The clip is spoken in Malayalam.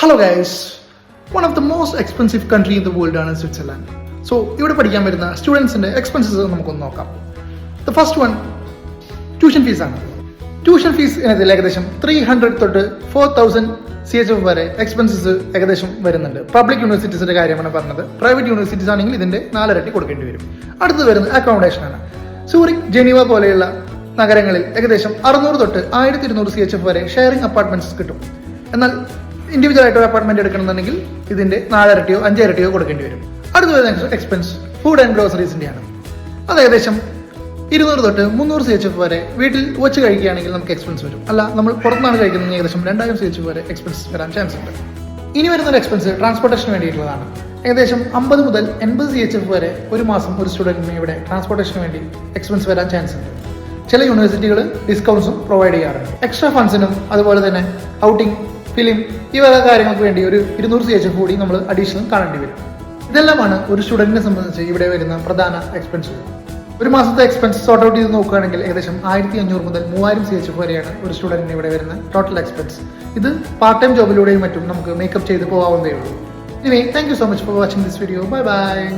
Hello guys, one of the most expensive country in the world ആണ് സ്വിറ്റ്സർലാൻഡ്. സോ ഇവിടെ പഠിക്കാൻ വരുന്ന സ്റ്റുഡൻസിൻ്റെ എക്സ്പെൻസസ് നമുക്കൊന്ന് നോക്കാം. ദ ഫസ്റ്റ് വൺ ട്യൂഷൻ ഫീസാണ്. ട്യൂഷൻ ഫീസ് എന്നതിൽ ഏകദേശം 300 തൊട്ട് 4000 CHF വരെ എക്സ്പെൻസസ് ഏകദേശം വരുന്നുണ്ട്. പബ്ലിക് യൂണിവേഴ്സിറ്റീസിൻ്റെ കാര്യമാണ് പറഞ്ഞത്. പ്രൈവറ്റ് യൂണിവേഴ്സിറ്റീസ് ആണെങ്കിൽ ഇതിൻ്റെ 4 ഇരട്ടി കൊടുക്കേണ്ടി വരും. അടുത്ത് വരുന്നത് അക്കോമഡേഷനാണ്. സൂറിക്, ജനീവ പോലെയുള്ള നഗരങ്ങളിൽ ഏകദേശം 600 തൊട്ട് 1200 CHF വരെ ഷെയറിംഗ് അപ്പാർട്ട്മെന്റ്സ് കിട്ടും. എന്നാൽ ഇൻഡിവിജ്വൽ ആയിട്ട് ഒരു അപ്പാർട്ട്മെന്റ് എടുക്കണമെന്നുണ്ടെങ്കിൽ ഇതിന്റെ 4 ഇരട്ടിയോ 5 ഇരട്ടിയോ കൊടുക്കേണ്ടി വരും. അടുത്ത വരുന്ന എക്സ്പെൻസ് ഫുഡ് ആൻഡ് ഗ്രോസറീസിന്റെയാണ്. അത് ഏകദേശം 200 തൊട്ട് 300 CHF വരെ വീട്ടിൽ വെച്ച് കഴിക്കുകയാണെങ്കിൽ നമുക്ക് എക്സ്പെൻസ് വരും. അല്ല, നമ്മൾ പുറത്തുനിന്നാണ് കഴിക്കുന്നത് ഏകദേശം 2000 CHF വരെ എക്സ്പെൻസ് വരാൻ ചാൻസ് ഉണ്ട്. ഇനി വരുന്ന എക്സ്പെൻസ് ട്രാൻസ്പോർട്ടേഷന് വേണ്ടിയിട്ടുള്ളതാണ്. ഏകദേശം 50 മുതൽ 80 CHF വരെ ഒരു മാസം ഒരു സ്റ്റുഡന്റിന് ഇവിടെ ട്രാൻസ്പോർട്ടേഷന് വേണ്ടി എക്സ്പെൻസ് വരാൻ ചാൻസ് ഉണ്ട്. ചില യൂണിവേഴ്സിറ്റികൾ ഡിസ്കൗണ്ട്സും പ്രൊവൈഡ് ചെയ്യാറുണ്ട്. എക്സ്ട്രാ ഫണ്ട്സിനും അതുപോലെ തന്നെ ഔട്ടിംഗ്, ഫിലിം, ഈ വക കാര്യങ്ങൾക്ക് വേണ്ടി ഒരു 200 CHF കൂടി നമ്മൾ അഡീഷണൽ കാണേണ്ടി വരും. ഇതെല്ലാമാണ് ഒരു സ്റ്റുഡന്റിനെ സംബന്ധിച്ച് ഇവിടെ വരുന്ന പ്രധാന എക്സ്പെൻസ്. ഒരു മാസത്തെ എക്സ്പെൻസ് സോർട്ട് ഔട്ട് ചെയ്ത് നോക്കുകയാണെങ്കിൽ ഏകദേശം 1500 മുതൽ 3000 CHF വരെയാണ് ഒരു സ്റ്റുഡന്റിന് ഇവിടെ വരുന്ന ടോട്ടൽ എക്സ്പെൻസ്. ഇത് പാർട്ട് ടൈം ജോബിലൂടെയും മറ്റും നമുക്ക് മേക്കപ്പ് ചെയ്ത് പോകാവുന്നതേ ഉള്ളൂ. Anyway, thank you so much for watching this video. Bye bye.